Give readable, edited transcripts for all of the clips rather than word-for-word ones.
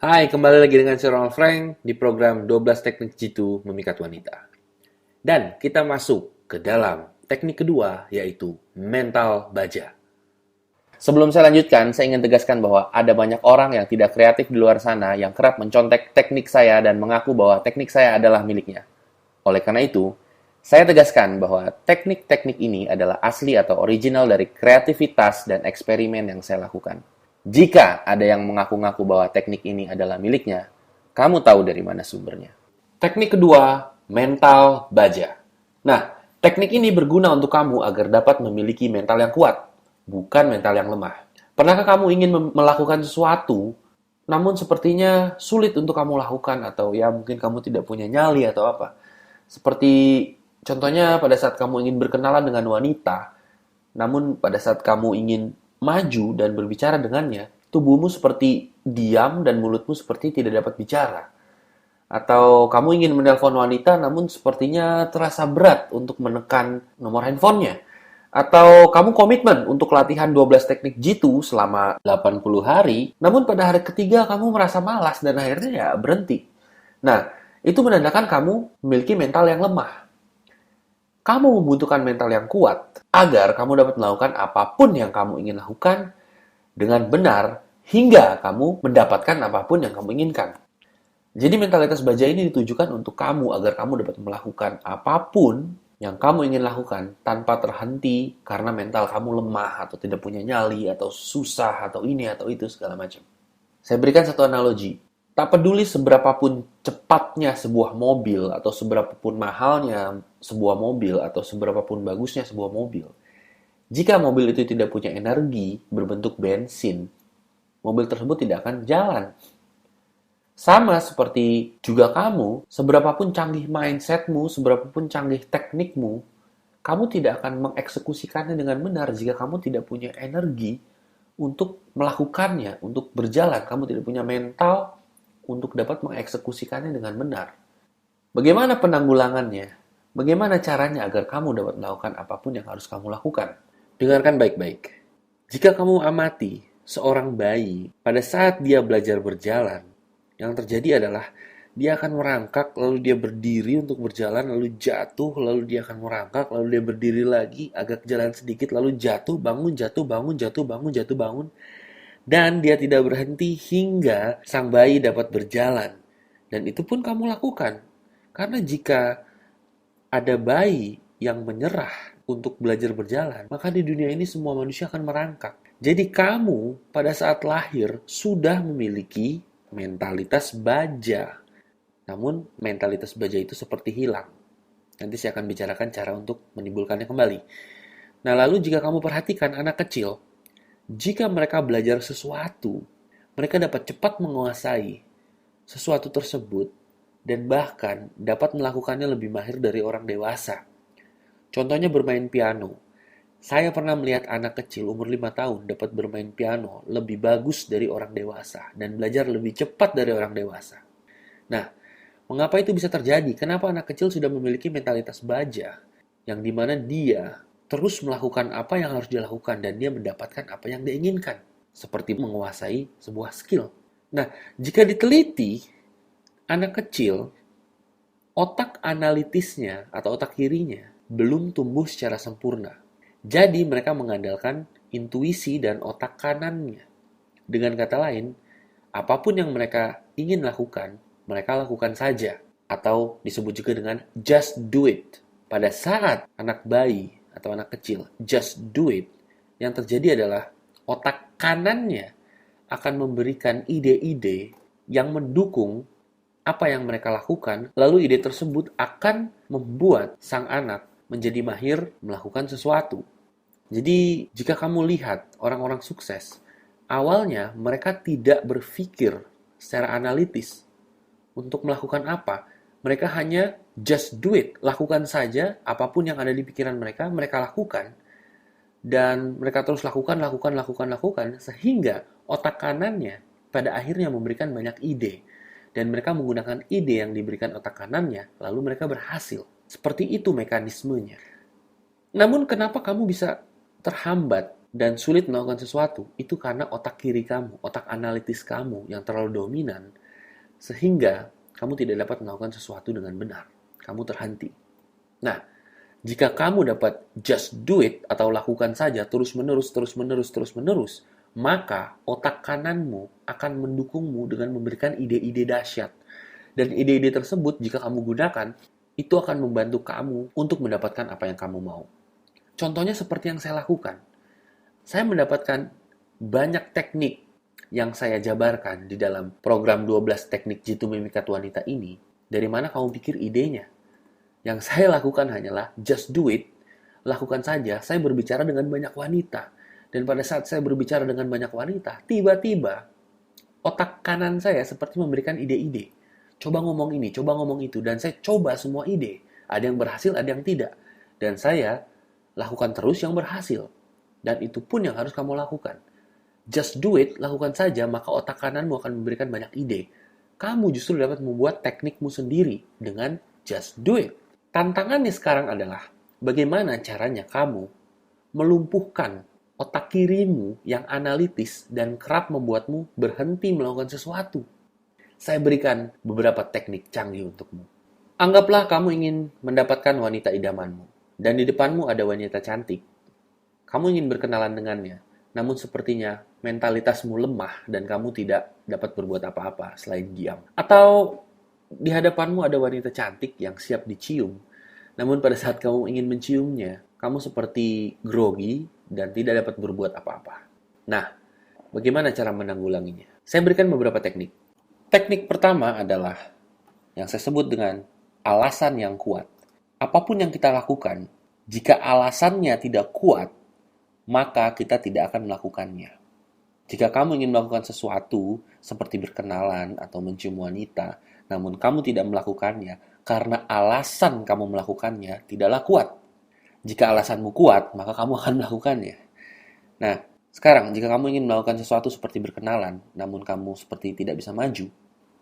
Hai, kembali lagi dengan saya Ronald Frank di program 12 Teknik Jitu Memikat Wanita. Dan kita masuk ke dalam teknik kedua, yaitu mental baja. Sebelum saya lanjutkan, saya ingin tegaskan bahwa ada banyak orang yang tidak kreatif di luar sana yang kerap mencontek teknik saya dan mengaku bahwa teknik saya adalah miliknya. Oleh karena itu, saya tegaskan bahwa teknik-teknik ini adalah asli atau original dari kreativitas dan eksperimen yang saya lakukan. Jika ada yang mengaku-ngaku bahwa teknik ini adalah miliknya, kamu tahu dari mana sumbernya. Teknik kedua, mental baja. Nah, teknik ini berguna untuk kamu agar dapat memiliki mental yang kuat, bukan mental yang lemah. Pernahkah kamu ingin melakukan sesuatu, namun sepertinya sulit untuk kamu lakukan, atau ya mungkin kamu tidak punya nyali atau apa? Seperti contohnya pada saat kamu ingin berkenalan dengan wanita, namun pada saat kamu ingin maju dan berbicara dengannya, tubuhmu seperti diam dan mulutmu seperti tidak dapat bicara. Atau kamu ingin menelpon wanita namun sepertinya terasa berat untuk menekan nomor handphonenya. Atau kamu komitmen untuk latihan 12 teknik jitu selama 80 hari, namun pada hari ketiga kamu merasa malas dan akhirnya ya berhenti. Nah, itu menandakan kamu memiliki mental yang lemah. Kamu membutuhkan mental yang kuat agar kamu dapat melakukan apapun yang kamu ingin lakukan dengan benar hingga kamu mendapatkan apapun yang kamu inginkan. Jadi mentalitas baja ini ditujukan untuk kamu agar kamu dapat melakukan apapun yang kamu ingin lakukan tanpa terhenti karena mental kamu lemah atau tidak punya nyali atau susah atau ini atau itu segala macam. Saya berikan satu analogi. Tak peduli seberapapun cepatnya sebuah mobil atau seberapapun mahalnya sebuah mobil atau seberapapun bagusnya sebuah mobil. Jika mobil itu tidak punya energi berbentuk bensin, mobil tersebut tidak akan jalan. Sama seperti juga kamu, seberapapun canggih mindsetmu, seberapapun canggih teknikmu, kamu tidak akan mengeksekusikannya dengan benar jika kamu tidak punya energi untuk melakukannya, untuk berjalan. Kamu tidak punya mental untuk dapat mengeksekusikannya dengan benar. Bagaimana penanggulangannya? Bagaimana caranya agar kamu dapat melakukan apapun yang harus kamu lakukan? Dengarkan baik-baik. Jika kamu amati seorang bayi pada saat dia belajar berjalan, yang terjadi adalah dia akan merangkak, lalu dia berdiri untuk berjalan, lalu jatuh, lalu dia akan merangkak, lalu dia berdiri lagi, agak jalan sedikit, lalu jatuh, bangun, jatuh, bangun, jatuh, bangun, jatuh, bangun. Dan dia tidak berhenti hingga sang bayi dapat berjalan. Dan itu pun kamu lakukan. Karena jika ada bayi yang menyerah untuk belajar berjalan, maka di dunia ini semua manusia akan merangkak. Jadi kamu pada saat lahir sudah memiliki mentalitas baja. Namun mentalitas baja itu seperti hilang. Nanti saya akan bicarakan cara untuk menimbulkannya kembali. Nah, lalu jika kamu perhatikan anak kecil, jika mereka belajar sesuatu, mereka dapat cepat menguasai sesuatu tersebut dan bahkan dapat melakukannya lebih mahir dari orang dewasa. Contohnya bermain piano. Saya pernah melihat anak kecil umur 5 tahun dapat bermain piano lebih bagus dari orang dewasa dan belajar lebih cepat dari orang dewasa. Nah, mengapa itu bisa terjadi? Kenapa anak kecil sudah memiliki mentalitas baja yang dimana dia terus melakukan apa yang harus dilakukan dan dia mendapatkan apa yang dia inginkan, seperti menguasai sebuah skill. Nah, jika diteliti, anak kecil otak analitisnya atau otak kirinya belum tumbuh secara sempurna. Jadi mereka mengandalkan intuisi dan otak kanannya. Dengan kata lain, apapun yang mereka ingin lakukan, mereka lakukan saja. Atau disebut juga dengan just do it. Pada saat anak bayi atau anak kecil just do it, yang terjadi adalah otak kanannya akan memberikan ide-ide yang mendukung apa yang mereka lakukan, lalu ide tersebut akan membuat sang anak menjadi mahir melakukan sesuatu. Jadi, jika kamu lihat orang-orang sukses, awalnya mereka tidak berpikir secara analitis untuk melakukan apa. Mereka hanya just do it, lakukan saja apapun yang ada di pikiran mereka, mereka lakukan. Dan mereka terus lakukan, sehingga otak kanannya pada akhirnya memberikan banyak ide. Dan mereka menggunakan ide yang diberikan otak kanannya, lalu mereka berhasil. Seperti itu mekanismenya. Namun kenapa kamu bisa terhambat dan sulit melakukan sesuatu, itu karena otak kiri kamu, otak analitis kamu yang terlalu dominan, sehingga kamu tidak dapat melakukan sesuatu dengan benar. Kamu terhenti. Nah, jika kamu dapat just do it atau lakukan saja terus-menerus, maka otak kananmu akan mendukungmu dengan memberikan ide-ide dahsyat. Dan ide-ide tersebut jika kamu gunakan, itu akan membantu kamu untuk mendapatkan apa yang kamu mau. Contohnya seperti yang saya lakukan. Saya mendapatkan banyak teknik yang saya jabarkan di dalam program 12 teknik jitu memikat wanita ini. Dari mana kamu pikir idenya? Yang saya lakukan hanyalah just do it, lakukan saja. Saya berbicara dengan banyak wanita. Dan pada saat saya berbicara dengan banyak wanita, tiba-tiba otak kanan saya seperti memberikan ide-ide. Coba ngomong ini, coba ngomong itu. Dan saya coba semua ide. Ada yang berhasil, ada yang tidak. Dan saya lakukan terus yang berhasil. Dan itu pun yang harus kamu lakukan. Just do it, lakukan saja, maka otak kananmu akan memberikan banyak ide. Kamu justru dapat membuat teknikmu sendiri dengan just do it. Tantangannya sekarang adalah bagaimana caranya kamu melumpuhkan otak kirimu yang analitis dan kerap membuatmu berhenti melakukan sesuatu. Saya berikan beberapa teknik canggih untukmu. Anggaplah kamu ingin mendapatkan wanita idamanmu, dan di depanmu ada wanita cantik. Kamu ingin berkenalan dengannya, namun sepertinya mentalitasmu lemah dan kamu tidak dapat berbuat apa-apa selain diam. Atau di hadapanmu ada wanita cantik yang siap dicium, namun pada saat kamu ingin menciumnya, kamu seperti grogi dan tidak dapat berbuat apa-apa. Nah, bagaimana cara menanggulanginya? Saya berikan beberapa teknik. Teknik pertama adalah yang saya sebut dengan alasan yang kuat. Apapun yang kita lakukan, jika alasannya tidak kuat, maka kita tidak akan melakukannya. Jika kamu ingin melakukan sesuatu seperti berkenalan atau mencium wanita, namun kamu tidak melakukannya karena alasan kamu melakukannya tidaklah kuat. Jika alasanmu kuat, maka kamu akan melakukannya. Nah, sekarang jika kamu ingin melakukan sesuatu seperti berkenalan, namun kamu seperti tidak bisa maju,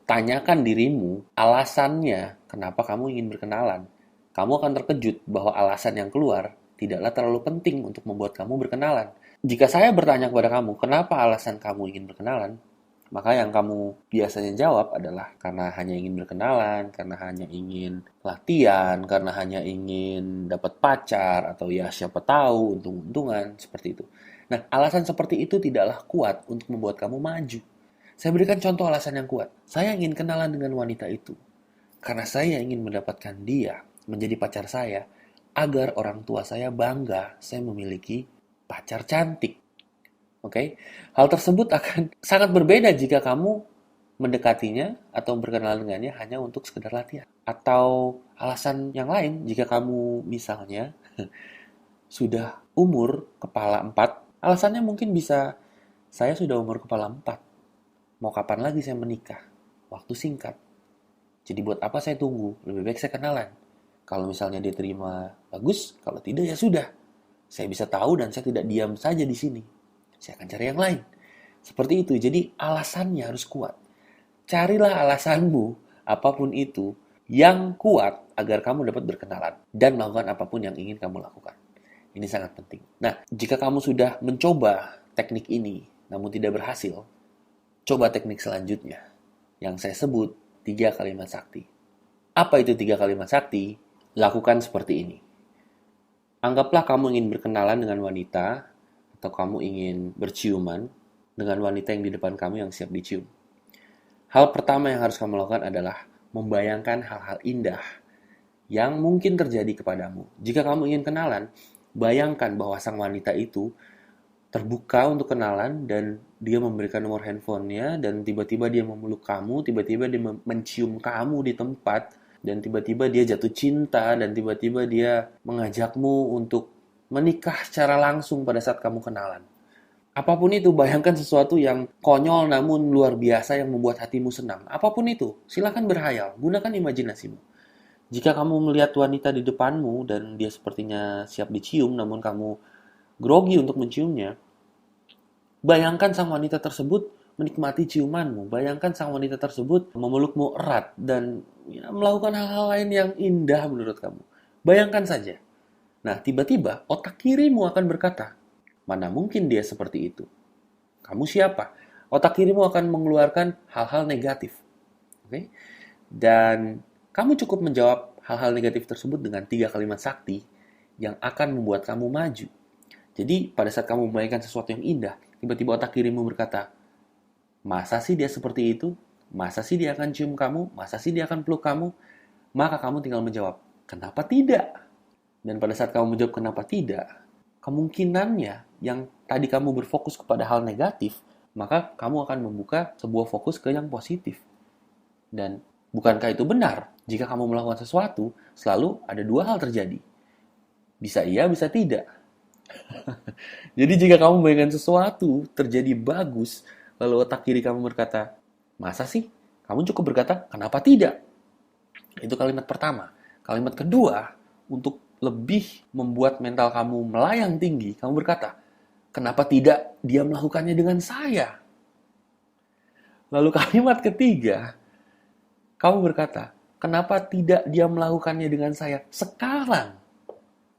tanyakan dirimu alasannya kenapa kamu ingin berkenalan. Kamu akan terkejut bahwa alasan yang keluar tidaklah terlalu penting untuk membuat kamu berkenalan. Jika saya bertanya kepada kamu, kenapa alasan kamu ingin berkenalan? Maka yang kamu biasanya jawab adalah karena hanya ingin berkenalan, karena hanya ingin latihan, karena hanya ingin dapat pacar, atau ya siapa tahu, untung-untungan, seperti itu. Nah, alasan seperti itu tidaklah kuat untuk membuat kamu maju. Saya berikan contoh alasan yang kuat. Saya ingin kenalan dengan wanita itu, karena saya ingin mendapatkan dia menjadi pacar saya, agar orang tua saya bangga saya memiliki pacar cantik. Oke, hal tersebut akan sangat berbeda jika kamu mendekatinya atau berkenalan dengannya hanya untuk sekedar latihan. Atau alasan yang lain, jika kamu misalnya sudah umur kepala 4, alasannya mungkin bisa, saya sudah umur kepala 4, mau kapan lagi saya menikah? Waktu singkat. Jadi buat apa saya tunggu? Lebih baik saya kenalan. Kalau misalnya dia terima, bagus. Kalau tidak, ya sudah. Saya bisa tahu dan saya tidak diam saja di sini. Saya akan cari yang lain. Seperti itu. Jadi alasannya harus kuat. Carilah alasanmu, apapun itu, yang kuat agar kamu dapat berkenalan dan melakukan apapun yang ingin kamu lakukan. Ini sangat penting. Nah, jika kamu sudah mencoba teknik ini, namun tidak berhasil, coba teknik selanjutnya, yang saya sebut 3 kalimat sakti. Apa itu 3 kalimat sakti? Lakukan seperti ini. Anggaplah kamu ingin berkenalan dengan wanita, atau kamu ingin berciuman dengan wanita yang di depan kamu yang siap dicium. Hal pertama yang harus kamu lakukan adalah membayangkan hal-hal indah yang mungkin terjadi kepadamu. Jika kamu ingin kenalan, bayangkan bahwa sang wanita itu terbuka untuk kenalan dan dia memberikan nomor handphonenya dan tiba-tiba dia memeluk kamu, tiba-tiba dia mencium kamu di tempat, dan tiba-tiba dia jatuh cinta, dan tiba-tiba dia mengajakmu untuk menikah secara langsung pada saat kamu kenalan. Apapun itu, bayangkan sesuatu yang konyol namun luar biasa yang membuat hatimu senang. Apapun itu, silakan berhayal, gunakan imajinasimu. Jika kamu melihat wanita di depanmu dan dia sepertinya siap dicium namun kamu grogi untuk menciumnya, bayangkan sang wanita tersebut menikmati ciumanmu. Bayangkan sang wanita tersebut memelukmu erat dan melakukan hal-hal lain yang indah menurut kamu. Bayangkan saja. Nah, tiba-tiba otak kirimu akan berkata, Mana mungkin dia seperti itu? Kamu siapa? Otak kirimu akan mengeluarkan hal-hal negatif. Oke? Dan kamu cukup menjawab hal-hal negatif tersebut dengan 3 kalimat sakti yang akan membuat kamu maju. Jadi, pada saat kamu membayangkan sesuatu yang indah, tiba-tiba otak kirimu berkata, masa sih dia seperti itu? Masa sih dia akan cium kamu? Masa sih dia akan peluk kamu? Maka kamu tinggal menjawab, kenapa tidak? Dan pada saat kamu menjawab kenapa tidak, kemungkinannya yang tadi kamu berfokus kepada hal negatif, maka kamu akan membuka sebuah fokus ke yang positif. Dan bukankah itu benar? Jika kamu melakukan sesuatu, selalu ada 2 hal terjadi. Bisa iya, bisa tidak. Jadi jika kamu membayangkan sesuatu terjadi bagus, lalu otak kiri kamu berkata, masa sih? Kamu cukup berkata, kenapa tidak? Itu kalimat pertama. Kalimat kedua, untuk lebih membuat mental kamu melayang tinggi, kamu berkata, kenapa tidak dia melakukannya dengan saya? Lalu kalimat ketiga, kamu berkata, kenapa tidak dia melakukannya dengan saya sekarang?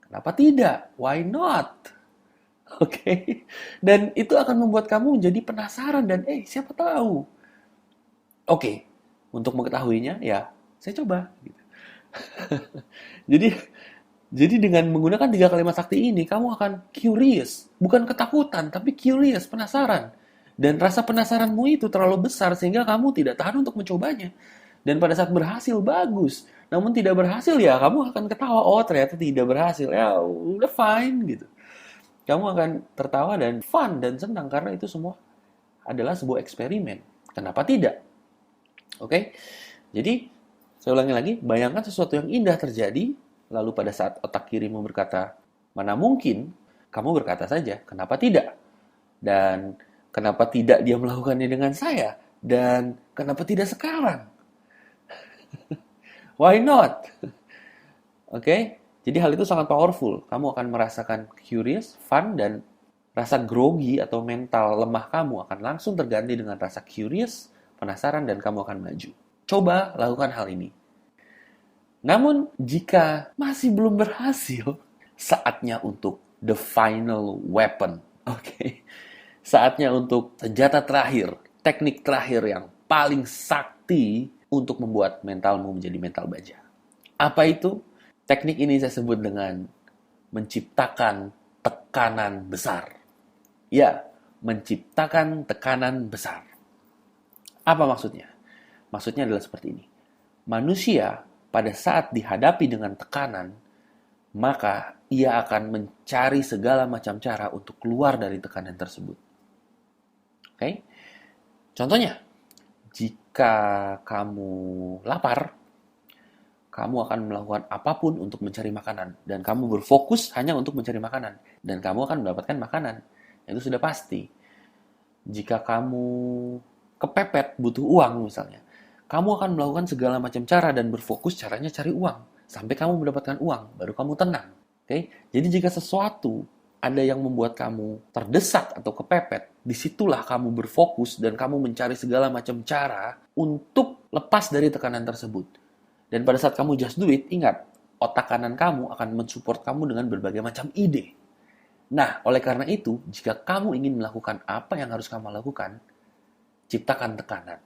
Kenapa tidak? Why not? Oke. Dan itu akan membuat kamu menjadi penasaran dan siapa tahu. Oke. Untuk mengetahuinya ya saya coba gitu. Jadi jadi dengan menggunakan 3 kalimat sakti ini kamu akan curious, bukan ketakutan tapi curious, penasaran. Dan rasa penasaranmu itu terlalu besar sehingga kamu tidak tahan untuk mencobanya. Dan pada saat berhasil bagus, namun tidak berhasil ya kamu akan ketawa, oh ternyata tidak berhasil. Ya udah fine gitu. Kamu akan tertawa dan fun dan senang karena itu semua adalah sebuah eksperimen. Kenapa tidak? Oke? Jadi, saya ulangi lagi, bayangkan sesuatu yang indah terjadi, lalu pada saat otak kirimu berkata, mana mungkin, kamu berkata saja, kenapa tidak? Dan kenapa tidak dia melakukannya dengan saya? Dan kenapa tidak sekarang? Why not? Oke? Jadi hal itu sangat powerful. Kamu akan merasakan curious, fun, dan rasa grogi atau mental lemah kamu akan langsung terganti dengan rasa curious, penasaran, dan kamu akan maju. Coba lakukan hal ini. Namun, jika masih belum berhasil, saatnya untuk the final weapon. Oke? Saatnya untuk senjata terakhir, teknik terakhir yang paling sakti untuk membuat mentalmu menjadi mental baja. Apa itu? Teknik ini saya sebut dengan menciptakan tekanan besar. Ya, menciptakan tekanan besar. Apa maksudnya? Maksudnya adalah seperti ini. Manusia pada saat dihadapi dengan tekanan, maka ia akan mencari segala macam cara untuk keluar dari tekanan tersebut. Oke? Contohnya, jika kamu lapar, kamu akan melakukan apapun untuk mencari makanan. Dan kamu berfokus hanya untuk mencari makanan. Dan kamu akan mendapatkan makanan. Itu sudah pasti. Jika kamu kepepet butuh uang misalnya, kamu akan melakukan segala macam cara dan berfokus caranya cari uang. Sampai kamu mendapatkan uang, baru kamu tenang. Oke? Jadi jika sesuatu ada yang membuat kamu terdesak atau kepepet, disitulah kamu berfokus dan kamu mencari segala macam cara untuk lepas dari tekanan tersebut. Dan pada saat kamu just do it, ingat, otak kanan kamu akan mensupport kamu dengan berbagai macam ide. Nah, oleh karena itu, jika kamu ingin melakukan apa yang harus kamu lakukan, ciptakan tekanan.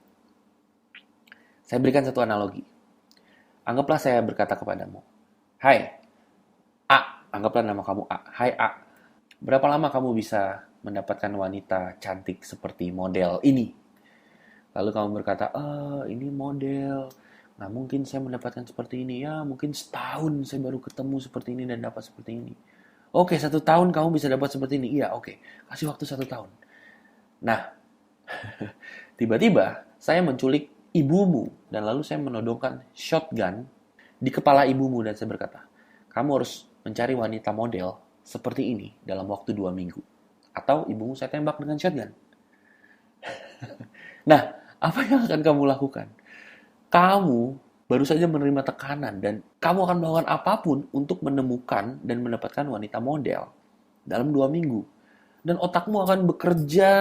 Saya berikan satu analogi. Anggaplah saya berkata kepadamu, hai, A, anggaplah nama kamu A. Hai A, berapa lama kamu bisa mendapatkan wanita cantik seperti model ini? Lalu kamu berkata, ini model, nah mungkin saya mendapatkan seperti ini, ya mungkin setahun saya baru ketemu seperti ini dan dapat seperti ini. Oke, 1 tahun kamu bisa dapat seperti ini, iya oke, kasih waktu 1 tahun. Nah, tiba-tiba saya menculik ibumu dan lalu saya menodongkan shotgun di kepala ibumu dan saya berkata, kamu harus mencari wanita model seperti ini dalam waktu 2 minggu. Atau ibumu saya tembak dengan shotgun. Nah, apa yang akan kamu lakukan? Kamu baru saja menerima tekanan dan kamu akan melakukan apapun untuk menemukan dan mendapatkan wanita model dalam 2 minggu. Dan otakmu akan bekerja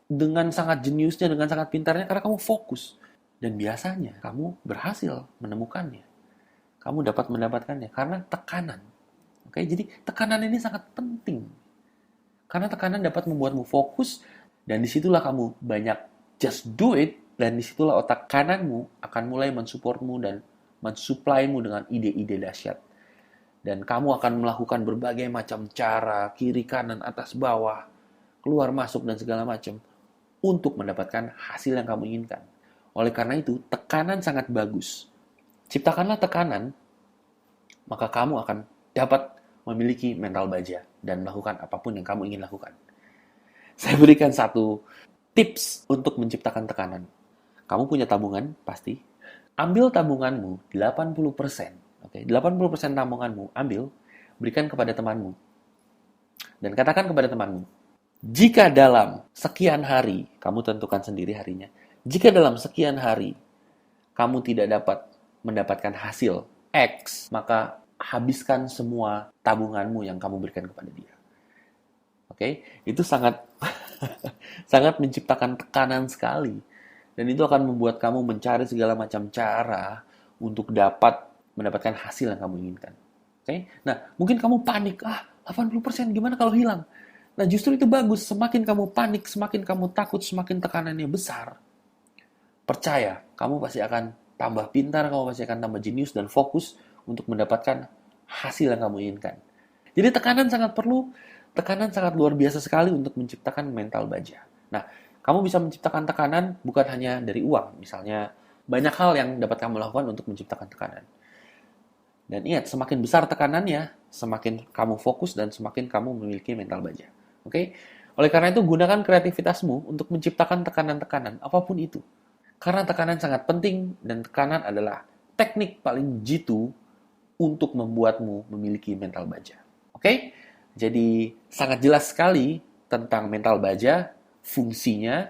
dengan sangat jeniusnya, dengan sangat pintarnya karena kamu fokus. Dan biasanya kamu berhasil menemukannya. Kamu dapat mendapatkannya karena tekanan. Oke, jadi tekanan ini sangat penting. Karena tekanan dapat membuatmu fokus, dan disitulah kamu banyak just do it, dan disitulah otak kananmu akan mulai mensupportmu dan mensuplaimu dengan ide-ide dahsyat. Dan kamu akan melakukan berbagai macam cara, kiri, kanan, atas, bawah, keluar, masuk, dan segala macam, untuk mendapatkan hasil yang kamu inginkan. Oleh karena itu, tekanan sangat bagus. Ciptakanlah tekanan, maka kamu akan dapat memiliki mental baja dan melakukan apapun yang kamu ingin lakukan. Saya berikan satu tips untuk menciptakan tekanan. Kamu punya tabungan, pasti. Ambil tabunganmu 80%. Oke, 80% tabunganmu ambil, berikan kepada temanmu. Dan katakan kepada temanmu, jika dalam sekian hari, kamu tentukan sendiri harinya, jika dalam sekian hari kamu tidak dapat mendapatkan hasil X, maka habiskan semua tabunganmu yang kamu berikan kepada dia. Oke, itu sangat sangat menciptakan tekanan sekali. Dan itu akan membuat kamu mencari segala macam cara untuk dapat mendapatkan hasil yang kamu inginkan. Oke? Nah, mungkin kamu panik, 80% gimana kalau hilang? Nah, justru itu bagus. Semakin kamu panik, semakin kamu takut, semakin tekanannya besar. Percaya, kamu pasti akan tambah pintar, kamu pasti akan tambah jenius dan fokus untuk mendapatkan hasil yang kamu inginkan. Jadi tekanan sangat perlu, tekanan sangat luar biasa sekali untuk menciptakan mental baja. Nah, kamu bisa menciptakan tekanan bukan hanya dari uang. Misalnya, banyak hal yang dapat kamu lakukan untuk menciptakan tekanan. Dan ingat, semakin besar tekanannya, semakin kamu fokus dan semakin kamu memiliki mental baja. Oke? Oleh karena itu, gunakan kreativitasmu untuk menciptakan tekanan-tekanan, apapun itu. Karena tekanan sangat penting, dan tekanan adalah teknik paling jitu untuk membuatmu memiliki mental baja. Oke? Jadi, sangat jelas sekali tentang mental baja, fungsinya,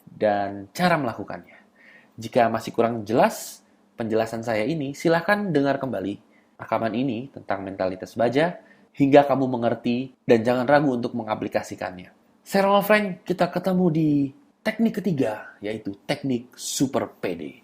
dan cara melakukannya. Jika masih kurang jelas penjelasan saya ini, silahkan dengar kembali rekaman ini tentang mentalitas baja, hingga kamu mengerti dan jangan ragu untuk mengaplikasikannya. Saya Ronald Frank, kita ketemu di teknik ketiga, yaitu teknik super PD.